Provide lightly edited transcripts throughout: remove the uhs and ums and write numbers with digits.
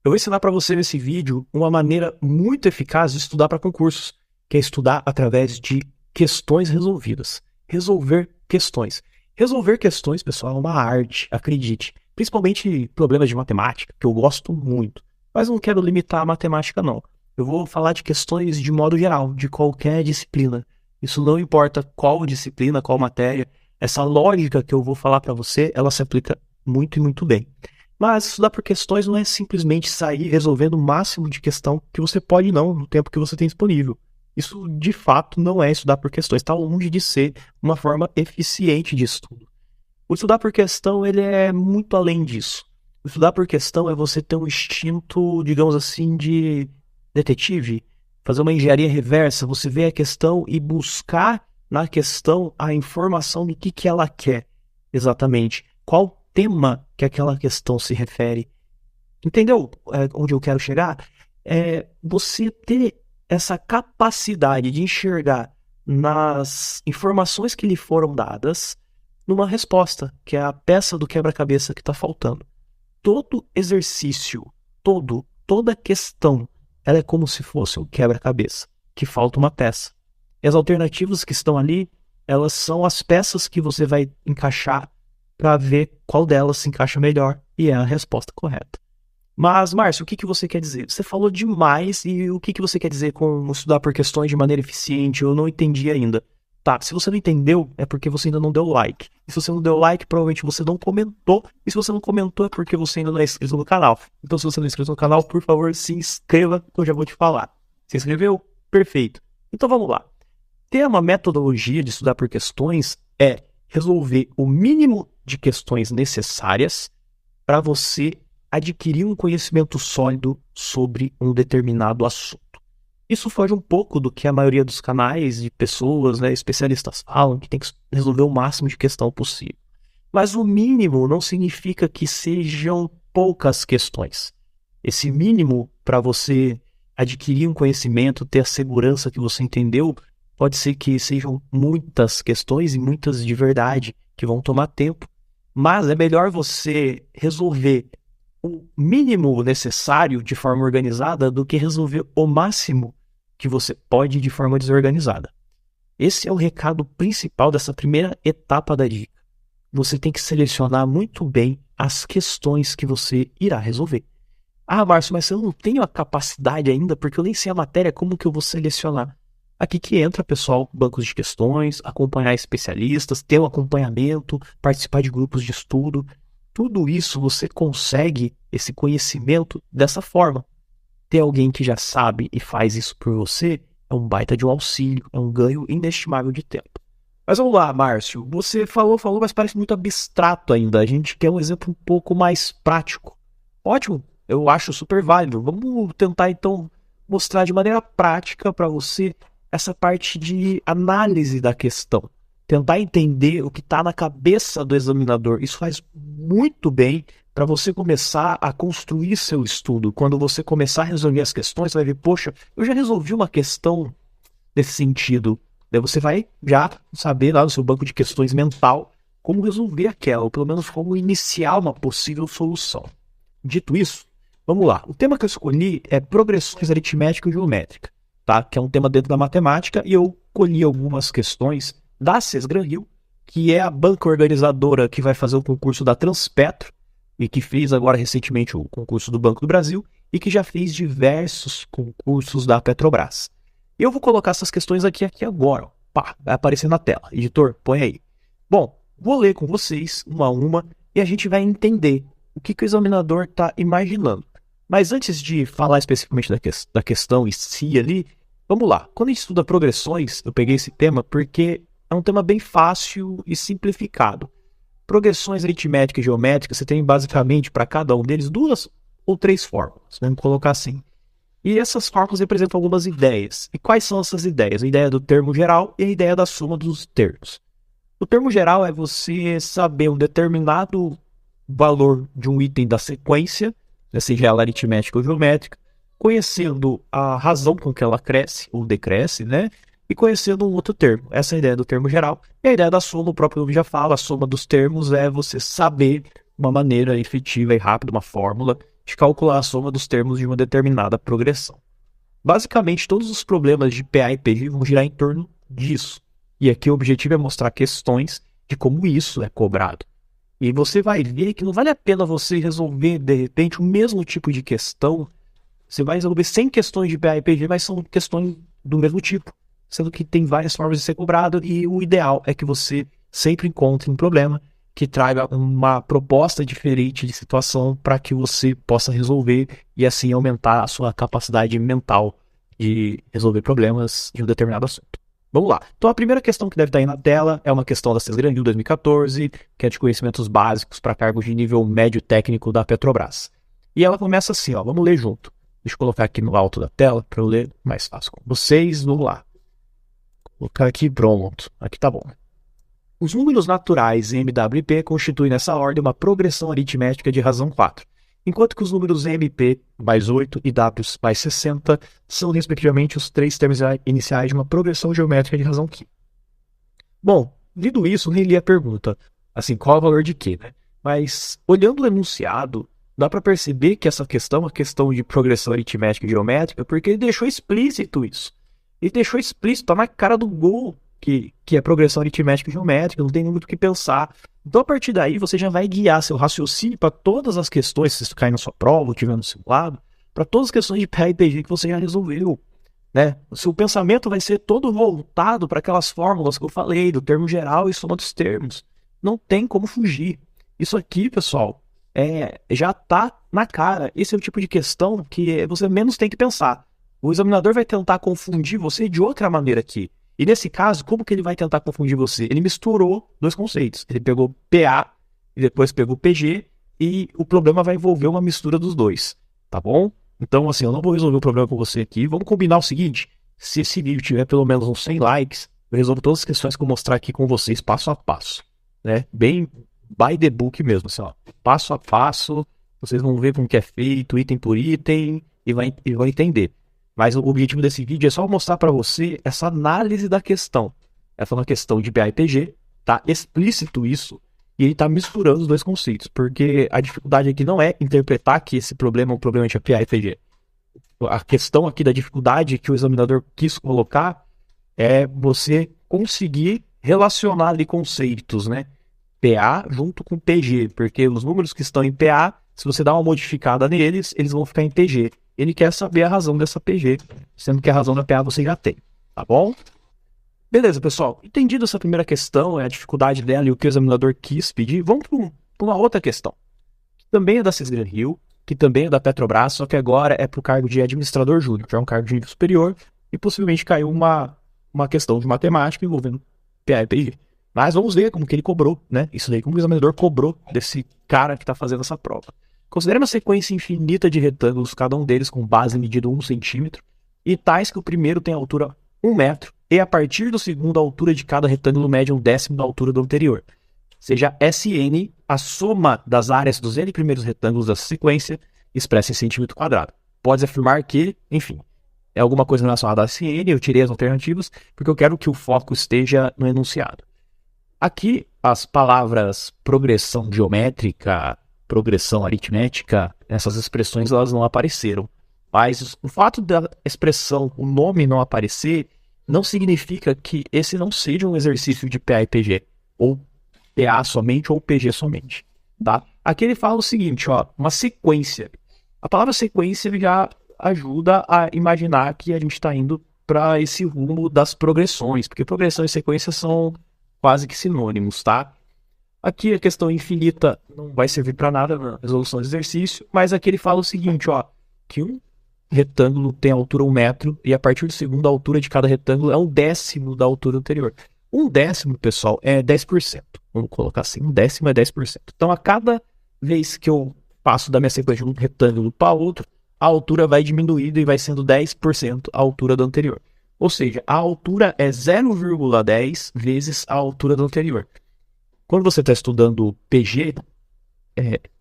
Eu vou ensinar para você nesse vídeo uma maneira muito eficaz de estudar para concursos, que é estudar através de questões resolvidas. Resolver questões. Resolver questões, pessoal, é uma arte, acredite. Principalmente problemas de matemática, que eu gosto muito. Mas não quero limitar a matemática, não. Eu vou falar de questões de modo geral, de qualquer disciplina. Isso não importa qual disciplina, qual matéria. Essa lógica que eu vou falar para você, ela se aplica muito e muito bem. Mas estudar por questões não é simplesmente sair resolvendo o máximo de questão que você pode não, no tempo que você tem disponível. Isso, de fato, não é estudar por questões. Está longe de ser uma forma eficiente de estudo. O estudar por questão, ele é muito além disso. O estudar por questão é você ter um instinto, digamos assim, de detetive. Fazer uma engenharia reversa, você vê a questão e buscar na questão a informação do que ela quer exatamente. Qual tema que aquela questão se refere. Entendeu onde eu quero chegar? É você ter essa capacidade de enxergar nas informações que lhe foram dadas numa resposta, que é a peça do quebra-cabeça que está faltando. Todo exercício, toda questão, ela é como se fosse um quebra-cabeça, que falta uma peça. E as alternativas que estão ali, elas são as peças que você vai encaixar para ver qual delas se encaixa melhor e é a resposta correta. Mas, Márcio, o que você quer dizer? Você falou demais e o que você quer dizer com estudar por questões de maneira eficiente? Eu não entendi ainda. Tá, se você não entendeu, é porque você ainda não deu like. E se você não deu like, provavelmente você não comentou. E se você não comentou, é porque você ainda não é inscrito no canal. Então, se você não é inscrito no canal, por favor, se inscreva, que eu já vou te falar. Se inscreveu? Perfeito. Então, vamos lá. Ter uma metodologia de estudar por questões é resolver o mínimo de questões necessárias para você adquirir um conhecimento sólido sobre um determinado assunto. Isso foge um pouco do que a maioria dos canais de pessoas, especialistas falam, que tem que resolver o máximo de questão possível. Mas o mínimo não significa que sejam poucas questões. Esse mínimo para você adquirir um conhecimento, ter a segurança que você entendeu, pode ser que sejam muitas questões e muitas de verdade, que vão tomar tempo. Mas é melhor você resolver o mínimo necessário de forma organizada do que resolver o máximo que você pode de forma desorganizada. Esse é o recado principal dessa primeira etapa da dica. Você tem que selecionar muito bem as questões que você irá resolver. Ah, Márcio, mas eu não tenho a capacidade ainda, porque eu nem sei a matéria, como que eu vou selecionar? Aqui que entra, pessoal, bancos de questões, acompanhar especialistas, ter um acompanhamento, participar de grupos de estudo. Tudo isso você consegue esse conhecimento dessa forma. Ter alguém que já sabe e faz isso por você é um baita de um auxílio, é um ganho inestimável de tempo. Mas vamos lá, Márcio, você falou, mas parece muito abstrato ainda. A gente quer um exemplo um pouco mais prático. Ótimo, eu acho super válido. Vamos tentar então mostrar de maneira prática para você essa parte de análise da questão. Tentar entender o que está na cabeça do examinador. Isso faz muito bem para você começar a construir seu estudo. Quando você começar a resolver as questões, você vai ver, poxa, eu já resolvi uma questão nesse sentido. Daí você vai já saber lá no seu banco de questões mental como resolver aquela, ou pelo menos como iniciar uma possível solução. Dito isso, vamos lá. O tema que eu escolhi é progressões aritmética e geométrica, tá? Que é um tema dentro da matemática, e eu colhi algumas questões da Sesgran Rio, que é a banca organizadora que vai fazer o concurso da Transpetro, e que fez agora recentemente o concurso do Banco do Brasil, e que já fez diversos concursos da Petrobras. Eu vou colocar essas questões aqui agora. Pá, vai aparecer na tela. Editor, põe aí. Bom, vou ler com vocês, uma a uma, e a gente vai entender o que o examinador está imaginando. Mas antes de falar especificamente da questão em si ali, vamos lá. Quando a gente estuda progressões, eu peguei esse tema porque é um tema bem fácil e simplificado. Progressões aritméticas e geométricas, você tem basicamente para cada um deles 2 ou 3 fórmulas, vamos colocar assim. E essas fórmulas representam algumas ideias. E quais são essas ideias? A ideia do termo geral e a ideia da soma dos termos. O termo geral é você saber um determinado valor de um item da sequência, seja ela aritmética ou geométrica, conhecendo a razão com que ela cresce ou decresce, e conhecendo um outro termo. Essa é a ideia do termo geral. E a ideia da soma, o próprio nome já fala, a soma dos termos é você saber uma maneira efetiva e rápida, uma fórmula de calcular a soma dos termos de uma determinada progressão. Basicamente, todos os problemas de PA e PG vão girar em torno disso. E aqui o objetivo é mostrar questões de como isso é cobrado. E você vai ver que não vale a pena você resolver, de repente, o mesmo tipo de questão. Você vai resolver 100 questões de PA e PG, mas são questões do mesmo tipo. Sendo que tem várias formas de ser cobrado e o ideal é que você sempre encontre um problema que traga uma proposta diferente de situação para que você possa resolver e assim aumentar a sua capacidade mental de resolver problemas de um determinado assunto. Vamos lá. Então a primeira questão que deve estar aí na tela é uma questão da CESGRAN-RIL 2014, que é de conhecimentos básicos para cargos de nível médio técnico da Petrobras. E ela começa assim, ó, vamos ler junto. Deixa eu colocar aqui no alto da tela para eu ler mais fácil com vocês. Vamos lá. Vou colocar aqui, pronto. Aqui tá bom. Os números naturais MWP constituem nessa ordem uma progressão aritmética de razão 4, enquanto que os números MP mais 8 e W mais 60 são respectivamente os 3 termos iniciais de uma progressão geométrica de razão 5. Bom, lido isso, nem li a pergunta, assim, qual é o valor de quê, né? Mas, olhando o enunciado, dá para perceber que essa questão é uma questão de progressão aritmética e geométrica, porque ele deixou explícito isso. Ele deixou explícito, tá na cara do gol, que é progressão aritmética e geométrica, não tem muito o que pensar. Então, a partir daí, você já vai guiar seu raciocínio para todas as questões, se isso cair na sua prova ou tiver no simulado, para todas as questões de PA e PG que você já resolveu, né? O seu pensamento vai ser todo voltado para aquelas fórmulas que eu falei, do termo geral e soma dos termos. Não tem como fugir. Isso aqui, pessoal, já está na cara. Esse é o tipo de questão que você menos tem que pensar. O examinador vai tentar confundir você de outra maneira aqui. E nesse caso, como que ele vai tentar confundir você? Ele misturou dois conceitos. Ele pegou PA e depois pegou PG e o problema vai envolver uma mistura dos dois, tá bom? Então, assim, eu não vou resolver o problema com você aqui. Vamos combinar o seguinte, se esse vídeo tiver pelo menos uns 100 likes, eu resolvo todas as questões que eu vou mostrar aqui com vocês passo a passo, né? Bem by the book mesmo, assim, ó. Passo a passo, vocês vão ver como que é feito, item por item, e vão entender. Mas o objetivo desse vídeo é só mostrar para você essa análise da questão. Essa é uma questão de PA e PG, tá explícito isso, e ele está misturando os dois conceitos, porque a dificuldade aqui não é interpretar que esse problema é um problema de PA e PG. A questão aqui da dificuldade que o examinador quis colocar é você conseguir relacionar ali conceitos, né? PA junto com PG, porque os números que estão em PA, se você dá uma modificada neles, eles vão ficar em PG. Ele quer saber a razão dessa PG, sendo que a razão da PA você já tem, tá bom? Beleza, pessoal. Entendido essa primeira questão, a dificuldade dela e o que o examinador quis pedir, vamos para uma outra questão, que também é da CESGRAN-RIL, que também é da Petrobras, só que agora é para o cargo de administrador júnior, já é um cargo de nível superior, e possivelmente caiu uma questão de matemática envolvendo PA e PG. Mas vamos ver como que ele cobrou, né? Isso daí, como o examinador cobrou desse cara que está fazendo essa prova. Considere uma sequência infinita de retângulos, cada um deles com base medida 1 centímetro, e tais que o primeiro tem altura 1 metro, e a partir do segundo a altura de cada retângulo mede 1/10 da altura do anterior. Seja Sn a soma das áreas dos n primeiros retângulos dessa sequência, expressa em centímetro quadrado. Pode afirmar que, enfim, é alguma coisa relacionada a Sn, eu tirei as alternativas, porque eu quero que o foco esteja no enunciado. Aqui, as palavras progressão geométrica, progressão aritmética, essas expressões elas não apareceram. Mas o fato da expressão, o nome não aparecer, não significa que esse não seja um exercício de PA e PG, ou PA somente ou PG somente, tá? Aqui ele fala o seguinte, ó, uma sequência. A palavra sequência já ajuda a imaginar que a gente está indo para esse rumo das progressões, porque progressão e sequência são quase que sinônimos, tá? Aqui a questão infinita não vai servir para nada na resolução do exercício, mas aqui ele fala o seguinte, ó, que um retângulo tem altura 1 metro e a partir do segundo a altura de cada retângulo é 1/10 da altura anterior. 1/10, pessoal, é 10%. Vamos colocar assim, 1/10 é 10%. Então, a cada vez que eu passo da minha sequência de um retângulo para outro, a altura vai diminuindo e vai sendo 10% a altura do anterior. Ou seja, a altura é 0,10 vezes a altura do anterior. Quando você está estudando PG,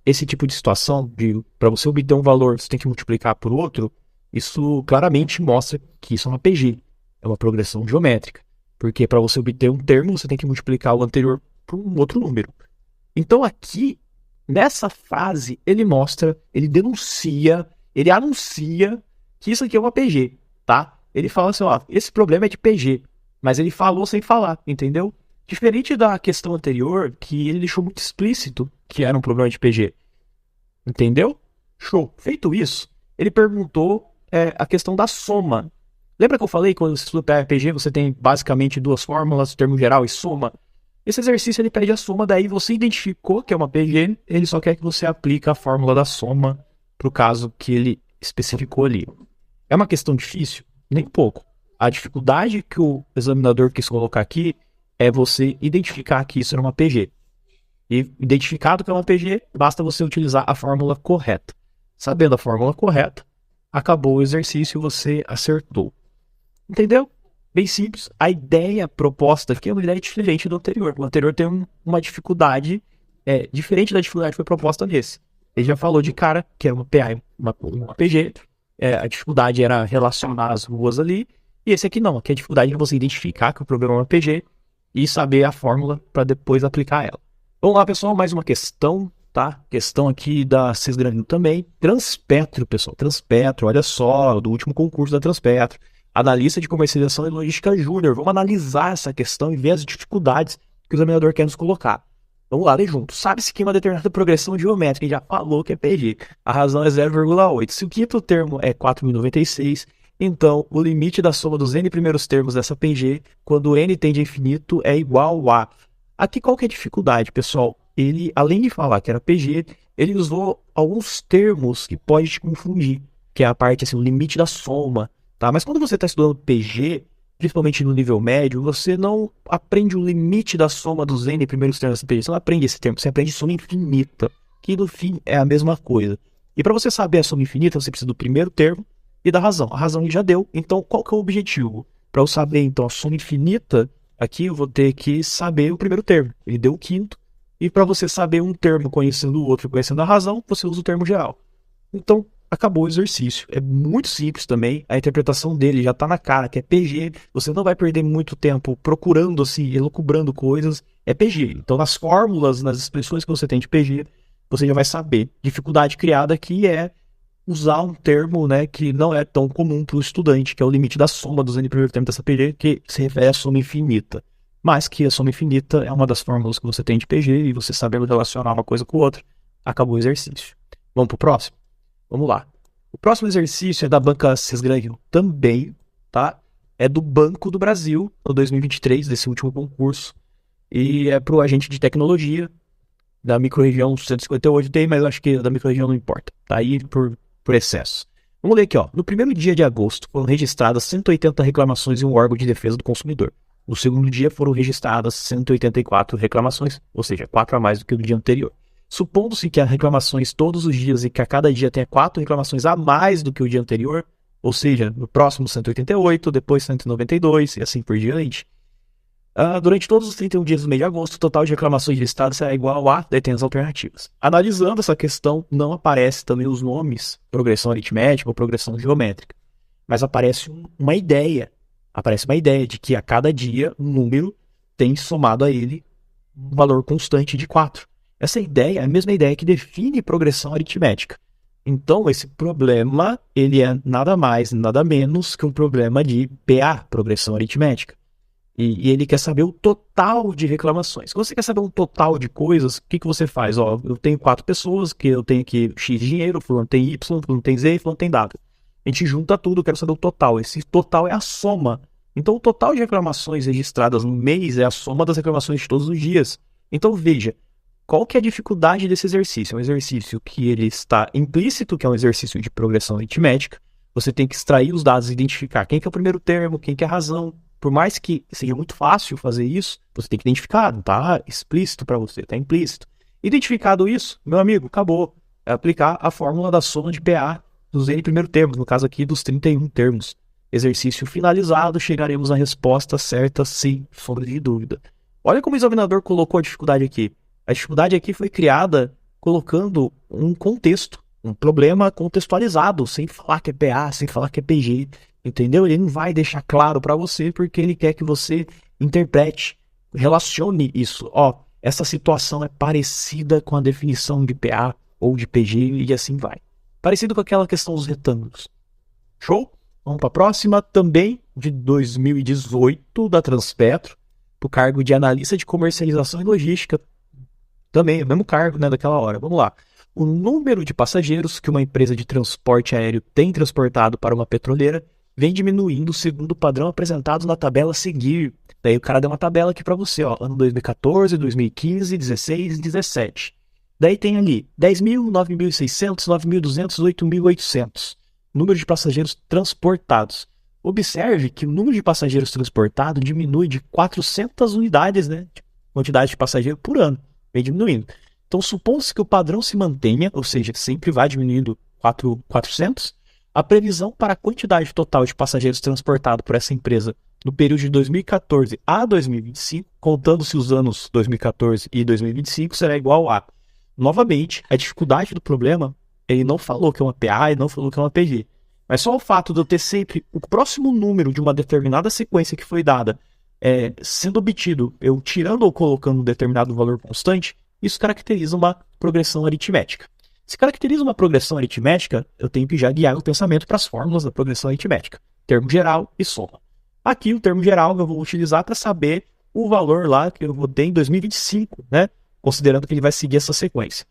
esse tipo de situação, para você obter um valor, você tem que multiplicar por outro, isso claramente mostra que isso é uma PG, é uma progressão geométrica. Porque para você obter um termo, você tem que multiplicar o anterior por um outro número. Então aqui, Nessa frase, ele mostra, ele denuncia, ele anuncia que isso aqui é uma PG, tá? Ele fala assim, ó, esse problema é de PG, mas ele falou sem falar, entendeu? Diferente da questão anterior, que ele deixou muito explícito que era um problema de PG, entendeu? Show. Feito isso, ele perguntou a questão da soma. Lembra que eu falei que quando você estuda PG, você tem basicamente duas fórmulas, termo geral e soma? Esse exercício ele pede a soma, daí você identificou que é uma PG, ele só quer que você aplique a fórmula da soma para o caso que ele especificou ali. É uma questão difícil? Nem pouco. A dificuldade que o examinador quis colocar aqui é você identificar que isso era uma PG. E identificado que é uma PG, basta você utilizar a fórmula correta. Sabendo a fórmula correta, acabou o exercício e você acertou. Entendeu? Bem simples. A ideia proposta aqui é uma ideia diferente do anterior. O anterior tem uma dificuldade diferente da dificuldade que foi proposta nesse. Ele já falou de cara que era uma PA, uma PG. A dificuldade era relacionar as ruas ali. E esse aqui não. Aqui a dificuldade é você identificar que o problema é uma PG e saber a fórmula para depois aplicar ela. Vamos lá, pessoal. Mais uma questão, tá? Questão aqui da Cisgranil também. Transpetro, pessoal. Transpetro, olha só, do último concurso da Transpetro. Analista de comercialização e logística júnior. Vamos analisar essa questão e ver as dificuldades que o examinador quer nos colocar. Vamos lá, ler junto. Sabe-se que uma determinada progressão geométrica, já falou que é PG, a razão é 0,8. Se o quinto termo é 4.096, então o limite da soma dos n primeiros termos dessa PG, quando n tende a infinito, é igual a... Aqui qual que é a dificuldade, pessoal? Ele, além de falar que era PG, ele usou alguns termos que pode te confundir, que é a parte, assim, o limite da soma. Tá? Mas quando você está estudando PG, principalmente no nível médio, você não aprende o limite da soma dos n primeiros termos dessa PG. Você não aprende esse termo, você aprende soma infinita, que no fim é a mesma coisa. E para você saber a soma infinita, você precisa do primeiro termo e da razão. A razão ele já deu, então qual que é o objetivo? Para eu saber então a soma infinita, aqui eu vou ter que saber o primeiro termo. Ele deu o quinto, e para você saber um termo conhecendo o outro e conhecendo a razão, você usa o termo geral. Então, acabou o exercício. É muito simples também. A interpretação dele já está na cara, que é PG. Você não vai perder muito tempo procurando, assim, elucubrando coisas. É PG. Então, nas fórmulas, nas expressões que você tem de PG, você já vai saber. Dificuldade criada aqui é usar um termo, né, que não é tão comum para o estudante, que é o limite da soma dos n primeiros termos dessa PG, que se refere à soma infinita. Mas que a soma infinita é uma das fórmulas que você tem de PG, e você sabendo relacionar uma coisa com outra, acabou o exercício. Vamos para o próximo? Vamos lá. O próximo exercício é da banca Cisgranil também, tá? É do Banco do Brasil, no 2023, desse último concurso. E é para o agente de tecnologia da microrregião 158 tem, mas eu acho que da microrregião não importa. Tá aí por excesso. Vamos ler aqui, ó. No primeiro dia de agosto foram registradas 180 reclamações em um órgão de defesa do consumidor. No segundo dia foram registradas 184 reclamações, ou seja, 4 a mais do que no dia anterior. Supondo-se que há reclamações todos os dias e que a cada dia tenha 4 reclamações a mais do que o dia anterior, ou seja, no próximo 188, depois 192 e assim por diante. Durante todos os 31 dias do mês de agosto, o total de reclamações listadas será igual a... Daí tem as alternativas. Analisando essa questão, não aparece também os nomes progressão aritmética ou progressão geométrica, mas aparece uma ideia. Aparece uma ideia de que a cada dia um número tem somado a ele um valor constante de 4. Essa ideia é a mesma ideia que define progressão aritmética. Então, esse problema, ele é nada mais, nada menos que um problema de PA, progressão aritmética. E ele quer saber o total de reclamações. Se você quer saber um total de coisas, o que você faz? Ó, eu tenho 4 pessoas, que eu tenho aqui X dinheiro, fulano tem Y, fulano tem Z, fulano tem W. A gente junta tudo, eu quero saber o total. Esse total é a soma. Então, o total de reclamações registradas no mês é a soma das reclamações de todos os dias. Então, veja. Qual que é a dificuldade desse exercício? É um exercício que ele está implícito, que é um exercício de progressão aritmética. Você tem que extrair os dados e identificar quem que é o primeiro termo, quem que é a razão. Por mais que seja muito fácil fazer isso, você tem que identificar, não está explícito para você, está implícito. Identificado isso, meu amigo, acabou. É aplicar a fórmula da soma de PA dos n primeiros termos, no caso aqui dos 31 termos. Exercício finalizado, chegaremos à resposta certa sem sombra de dúvida. Olha como o examinador colocou a dificuldade aqui. A dificuldade aqui foi criada colocando um contexto, um problema contextualizado, sem falar que é PA, sem falar que é PG, entendeu? Ele não vai deixar claro para você porque ele quer que você interprete, relacione isso. Ó, essa situação é parecida com a definição de PA ou de PG e assim vai. Parecido com aquela questão dos retângulos. Show? Vamos para a próxima, também de 2018, da Transpetro, para o cargo de analista de comercialização e logística. Também, o mesmo cargo, né, daquela hora. Vamos lá. O número de passageiros que uma empresa de transporte aéreo tem transportado para uma petroleira vem diminuindo segundo o padrão apresentado na tabela a seguir. Daí o cara deu uma tabela aqui para você, ó, ano 2014, 2015, 16 e 17. Daí tem ali 10.000, 9.600, 9.200, 8.800. Número de passageiros transportados. Observe que o número de passageiros transportados diminui de 400 unidades, né, de quantidade de passageiro por ano. Vem diminuindo. Então, supõe-se que o padrão se mantenha, ou seja, sempre vai diminuindo 400, a previsão para a quantidade total de passageiros transportados por essa empresa no período de 2014 a 2025, contando-se os anos 2014 e 2025, será igual a, novamente, a dificuldade do problema, ele não falou que é uma PA e não falou que é uma PG. Mas só o fato de eu ter sempre o próximo número de uma determinada sequência que foi dada sendo obtido, eu tirando ou colocando um determinado valor constante, isso caracteriza uma progressão aritmética. Se caracteriza uma progressão aritmética, eu tenho que já guiar o pensamento para as fórmulas da progressão aritmética. Termo geral e soma. Aqui o termo geral eu vou utilizar para saber o valor lá que eu vou ter em 2025, né? Considerando que ele vai seguir essa sequência.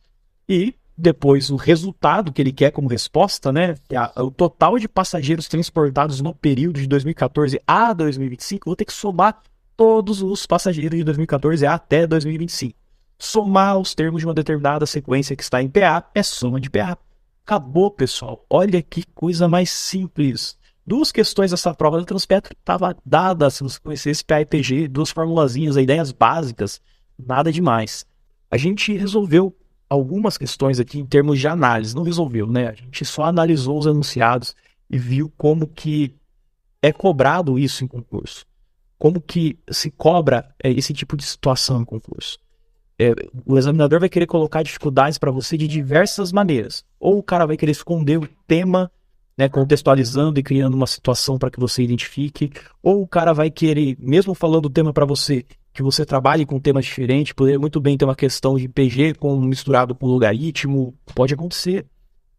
E depois o resultado que ele quer como resposta, né? O total de passageiros transportados no período de 2014 a 2025, vou ter que somar todos os passageiros de 2014 até 2025. Somar os termos de uma determinada sequência que está em PA é soma de PA. Acabou, pessoal. Olha que coisa mais simples. Duas questões dessa prova da Transpetro estava dada, se você conhecesse PA e PG, duas formulazinhas, ideias básicas, nada demais. A gente resolveu algumas questões aqui em termos de análise, não resolveu, né? A gente só analisou os enunciados e viu como que é cobrado isso em concurso. Como que se cobra esse tipo de situação em concurso. O examinador vai querer colocar dificuldades para você de diversas maneiras. Ou o cara vai querer esconder o tema, né, contextualizando e criando uma situação para que você identifique. Ou o cara vai querer, mesmo falando o tema para você, que você trabalhe com temas diferentes, poderia muito bem ter uma questão de PG misturado com logaritmo. Pode acontecer.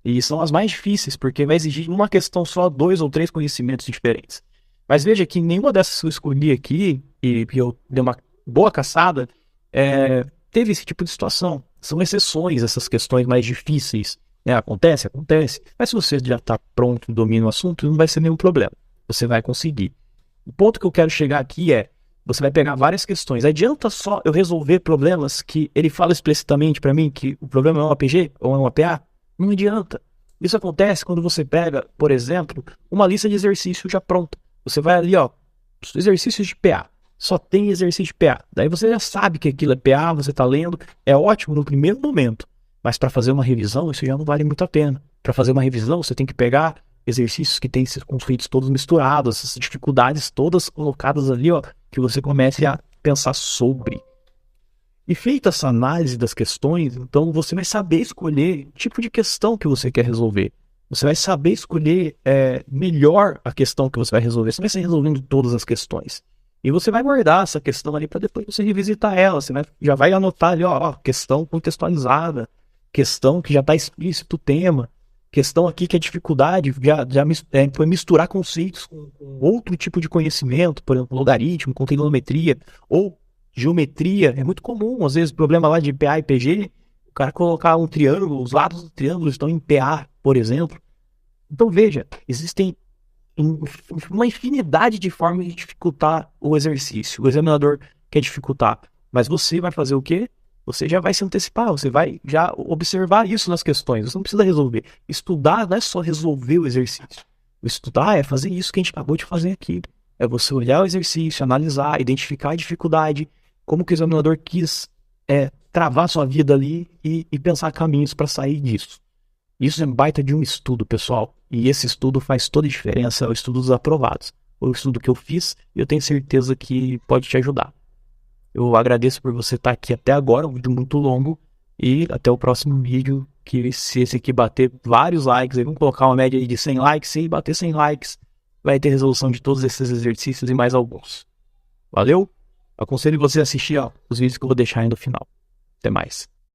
E são as mais difíceis, porque vai exigir uma questão só 2 ou 3 conhecimentos diferentes. Mas veja que nenhuma dessas que eu escolhi aqui, e eu dei uma boa caçada, teve esse tipo de situação. São exceções, essas questões mais difíceis. Acontece. Mas se você já está pronto e domina o assunto, não vai ser nenhum problema. Você vai conseguir. O ponto que eu quero chegar aqui você vai pegar várias questões. Adianta só eu resolver problemas que ele fala explicitamente para mim que o problema é uma PG ou é uma PA? Não adianta. Isso acontece quando você pega, por exemplo, uma lista de exercícios já pronta. Você vai ali, exercícios de PA. Só tem exercício de PA. Daí você já sabe que aquilo é PA, você está lendo. É ótimo no primeiro momento. Mas para fazer uma revisão, isso já não vale muito a pena. Para fazer uma revisão, você tem que pegar exercícios que têm esses conflitos todos misturados, essas dificuldades todas colocadas ali, que você comece a pensar sobre. E feita essa análise das questões, então você vai saber escolher o tipo de questão que você quer resolver. Você vai saber escolher melhor a questão que você vai resolver. Você vai estar resolvendo todas as questões. E você vai guardar essa questão ali para depois você revisitar ela. Você já vai anotar ali, questão contextualizada, questão que já está explícito o tema, questão aqui que é dificuldade, foi misturar conceitos com outro tipo de conhecimento, por exemplo, logaritmo, com trigonometria, ou geometria. É muito comum, às vezes, problema lá de PA e PG, o cara colocar um triângulo, os lados do triângulo estão em PA, por exemplo. Então veja, existem uma infinidade de formas de dificultar o exercício. O examinador quer dificultar, mas você vai fazer o quê? Você já vai se antecipar, você vai já observar isso nas questões. Você não precisa resolver. Estudar não é só resolver o exercício. O estudar é fazer isso que a gente acabou de fazer aqui. É você olhar o exercício, analisar, identificar a dificuldade, como que o examinador quis travar sua vida ali e pensar caminhos para sair disso. Isso é baita de um estudo, pessoal. E esse estudo faz toda a diferença, é o estudo dos aprovados. Foi o estudo que eu fiz e eu tenho certeza que pode te ajudar. Eu agradeço por você estar aqui até agora, um vídeo muito longo. E até o próximo vídeo, que se esse aqui bater vários likes, vamos colocar uma média aí de 100 likes, se bater 100 likes, vai ter resolução de todos esses exercícios e mais alguns. Valeu? Aconselho você a assistir os vídeos que eu vou deixar aí no final. Até mais.